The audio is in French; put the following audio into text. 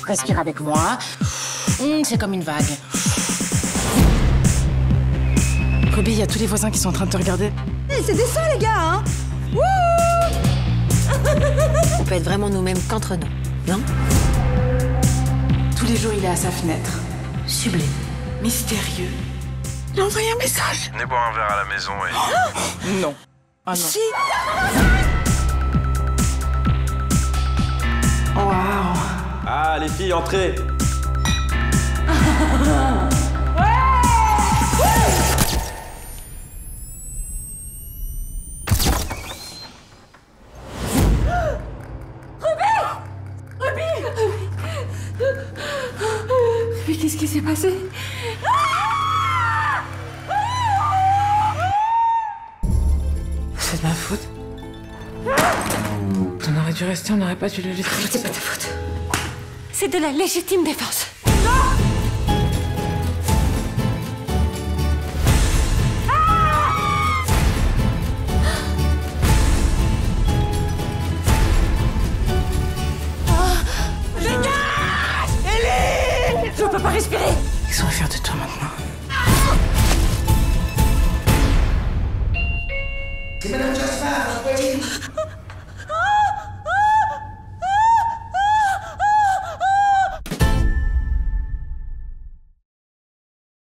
Respire avec moi. C'est comme une vague. Ruby, il y a tous les voisins qui sont en train de te regarder. Hey, c'est des sons, les gars, hein. Wouh. On peut être vraiment nous-mêmes qu'entre nous, non? Tous les jours, il est à sa fenêtre. Sublime. Mystérieux. Il a envoyé un message. Venez boire un verre à la maison et... Non. Ah non. Si. Waouh. Ah, les filles, entrez. Mais qu'est-ce qui s'est passé? C'est de ma faute. On aurait dû rester, on n'aurait pas dû le laisser. C'est pas ta faute. C'est de la légitime défense. Je peux pas respirer. Qu'est-ce qu'on va faire de toi maintenant? C'est Madame Jasper,